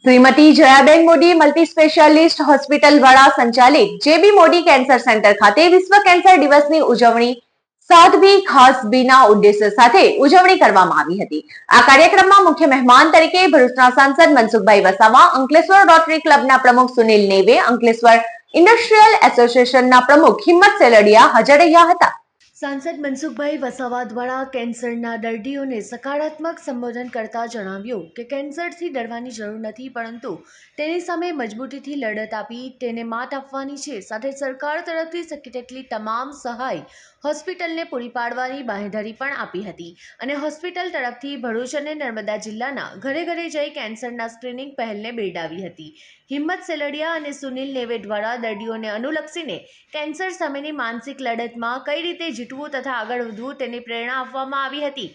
Shrimati Jayaben Modi multi specialist hospital દ્વારા સંચાલિત જેબી Modi cancer centre ખાતે વિશ્વ કેન્સર દિવસની ઉજવણી સાધ્વી ખાસ બીના ઉદ્દેશ્ય સાથે ઉજવણી કરવામાં આવી હતી। આ કાર્યક્રમમાં મુખ્ય મહેમાન તરીકે ભરૂચના સાંસદ મનસુખભાઈ વસાવા, અંકલેશ્વર રોટરી ક્લબના પ્રમુખ સુનિલ નેવે, અંકલેશ્વર ઇન્ડસ્ટ્રીયલ એસોસિએશનના પ્રમુખ હિંમત સેલડિયા હાજર રહ્યા હતા। सांसद मनसुखभाई वसावा द्वारा कैंसरना दर्दीओने सकारात्मक संबोधन करता जणाव्युं के कैंसरथी डरवानी जरूर नथी, परंतु तेनी सामे मजबूतीथी लड़त आपी तेने मात आपवानी छे। साथे सरकार तरफथी शक्य तेटली तमाम सहाय होस्पिटलने पूरी पाडवानी बांहेधरी पण आपी हती अने होस्पिटल तरफथी भरूच अने नर्मदा जिल्लाना घरे घरे जई कैंसरना स्क्रीनिंग पहलने बिरदावी हती। हिम्मत सेलडिया अने सुनील नेवे द्वारा दर्दीओने अनुलक्षीने कैंसर सामेनी मानसिक लड़तमां कई रीते जीतवुं तथा आगळ वधवुं तेनी प्रेरणा आपवामां आवी हती।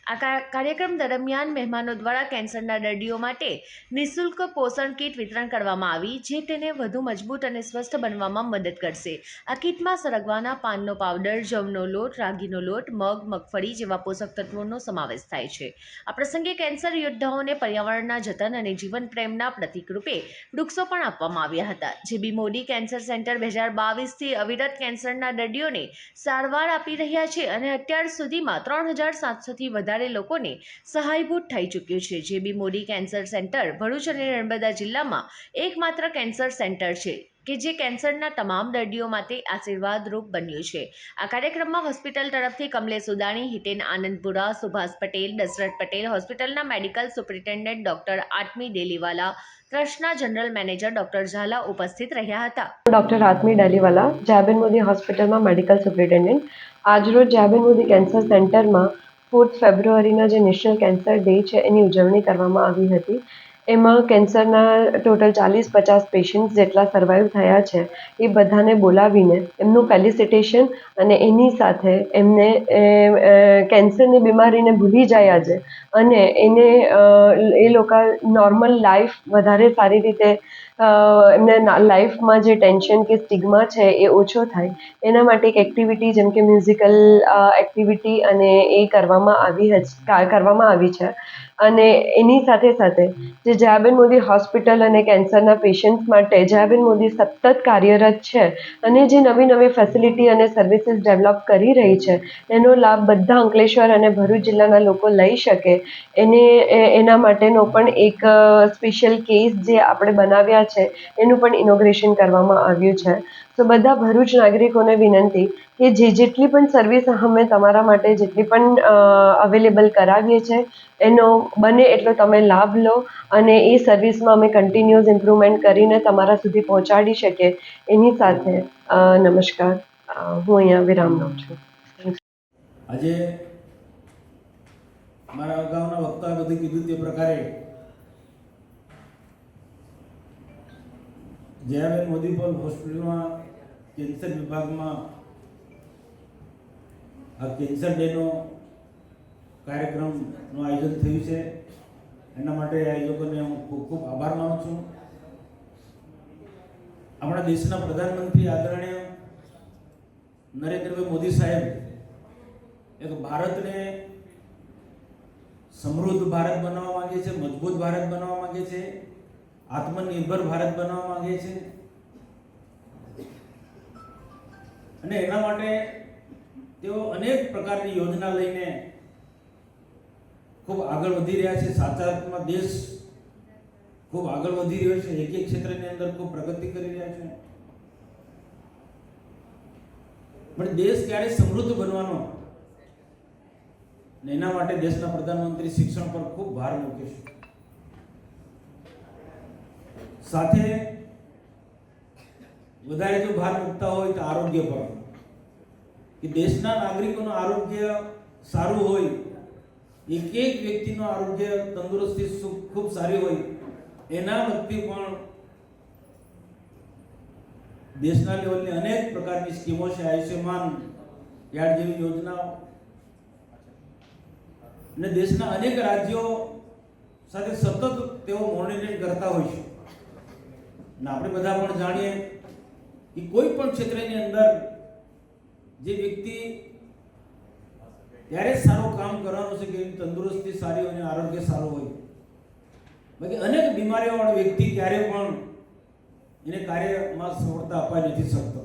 आ कार्यक्रम दरमियान मेहमानों द्वारा कैंसरना दर्दीओ माटे निःशुल्क पोषण किट वितरण करवामां आवी, जे तेने वधु मजबूत अने स्वस्थ बनवामां मदद करशे। आ किटमां सरगवाना पाननो पाउडर, जवनो लोट, रागीनो लोट, मग, मगफળી जेवा पोषक तत्वोनो समावेश थाय छे। आ प्रसंगे कैंसर योद्धाओने पर्यावरणना जतन अने जीवन प्रेमना प्रतीक रूपे वृक्षो पण आपवामां આવ્યા હતા। જેબી મોદી કેન્સર સેન્ટર 2022 થી અવિરત કેન્સરના દર્દીઓને સારવાર આપી રહ્યા છે અને અત્યાર સુધીમાં 3700 થી વધારે લોકોને સહાયભૂત થઈ ચૂક્યું છે। જેબી મોદી કેન્સર સેન્ટર ભરૂચ અને નર્મદા જિલ્લામાં એકમાત્ર કેન્સર સેન્ટર છે કે જે કેન્સરના તમામ દર્દીઓ માટે આશીર્વાદરૂપ બન્યું છે। આ કાર્યક્રમમાં હોસ્પિટલ તરફથી કમલેશ ઉદાણી, હિતેન આનંદપુરા, સુભાષ પટેલ, દશરથ પટેલ, હોસ્પિટલના medical superintendent doctor Atmi Deliwala, ટ્રસ્ટના જનરલ મેનેજર ડોક્ટર ઝાલા ઉપસ્થિત રહ્યા હતા। ડોક્ટર આત્મી ડેલીવાલા, જયાબેન મોદી હોસ્પિટલમાં મેડિકલ સુપ્રિન્ટેન્ડન્ટ। આજરોજ જયાબેન મોદી કેન્સર સેન્ટરમાં 4 ફેબ્રુઆરીના જે નેશનલ કેન્સર ડે છે એની ઉજવણી કરવામાં આવી હતી। એમાં કેન્સરના ટોટલ 40-50 પેશન્ટ્સ જેટલા સર્વાઈવ થયા છે એ બધાને બોલાવીને એમનું ફેલિસિટેશન અને એની સાથે એમને કેન્સરની બીમારીને ભૂલી જાય આજે અને એને એ લોકો નોર્મલ લાઈફ વધારે સારી રીતે એમને લાઈફમાં જે ટેન્શન કે સ્ટિગ્મા છે એ ઓછો થાય એના માટે એક એક્ટિવિટી જેમ કે મ્યુઝિકલ એક્ટિવિટી અને એ કરવામાં આવી છે। અને એની સાથે સાથે જે જયાબેન મોદી હોસ્પિટલ અને કેન્સરના પેશન્ટ્સ માટે જયાબેન મોદી સતત કાર્યરત છે અને જે નવી નવી ફેસિલિટી અને સર્વિસીસ ડેવલપ કરી રહી છે એનો લાભ બધા અંકલેશ્વર અને ભરૂચ જિલ્લાના લોકો લઈ શકે એના માટેનો પણ એક સ્પેશિયલ કેસ જે આપણે બનાવ્યા છે એનું પણ ઇનોગ્રેશન કરવામાં આવ્યું છે। તો બધા ભરૂચ નાગરિકોને વિનંતી કે જેટલી પણ સર્વિસ અમે તમારા માટે જેટલી પણ અવેલેબલ કરાવીએ છીએ એનો બને એટલો તમે લાભ લો અને એ સર્વિસમાં અમે કન્ટિન્યુઅસ ઇમ્પ્રુવમેન્ટ કરીને તમારા સુધી પહોંચાડી શકીએ એની સાથે નમસ્કાર, હું અહીંયા વિરામ લઉં છું। આજે મારા અગાઉના વક્તાએ બધું કીધું તે પ્રકારે જયાબેન મોદી હોસ્પિટલમાં કેન્સર વિભાગમાં આ કેન્સર ડેનો કાર્યક્રમનું આયોજન થયું છે। એના માટે આયોજકોને હું ખૂબ ખૂબ આભાર માનું છું। આપણા દેશના પ્રધાનમંત્રી આદરણીય નરેન્દ્રભાઈ મોદી સાહેબ એક ભારતને સમૃદ્ધ ભારત બનાવવા માંગે છે, મજબૂત ભારત બનાવવા માંગે છે, આત્મનિર્ભર ભારત બનાવવા માંગે છે અને એના માટે તેઓ અનેક પ્રકારની યોજના લઈને ખૂબ આગળ વધી રહ્યા છે। સાચા અર્થમાં દેશ ખૂબ આગળ વધી રહ્યો છે, એક એક ક્ષેત્રની અંદર ખૂબ પ્રગતિ કરી રહ્યા છે। પણ દેશ ક્યારે સમૃદ્ધ બનવાનો એના માટે દેશના પ્રધાનમંત્રી શિક્ષણ પર ખૂબ ભાર મૂકે છે। સાથે વધારે જો ભાર મૂકતા હોય તો આરોગ્ય પર કે દેશના નાગરિકોનું આરોગ્ય સારું હોય, એક એક વ્યક્તિનું આરોગ્ય તંદુરસ્તી ખૂબ સારી હોય એના વખતે પણ દેશના લેવલની અનેક પ્રકારની સ્કીમો છે, આયુષ્યમાન કાર્ડ જેવી યોજનાઓ અને દેશના અનેક રાજ્યો સાથે સતત તેઓ મોનિટરિંગ કરતા હોય છે। અને આપણે બધા પણ જાણીએ કે કોઈ પણ ક્ષેત્રની અંદર જે વ્યક્તિ ત્યારે સારું કામ કરવાનું છે કે એની તંદુરસ્તી સારી હોય અને આરોગ્ય સારું હોય બાકી અનેક બીમારીઓવાળો વ્યક્તિ ક્યારે પણ એને કાર્યમાં સફળતા અપાઈ નથી શકતો.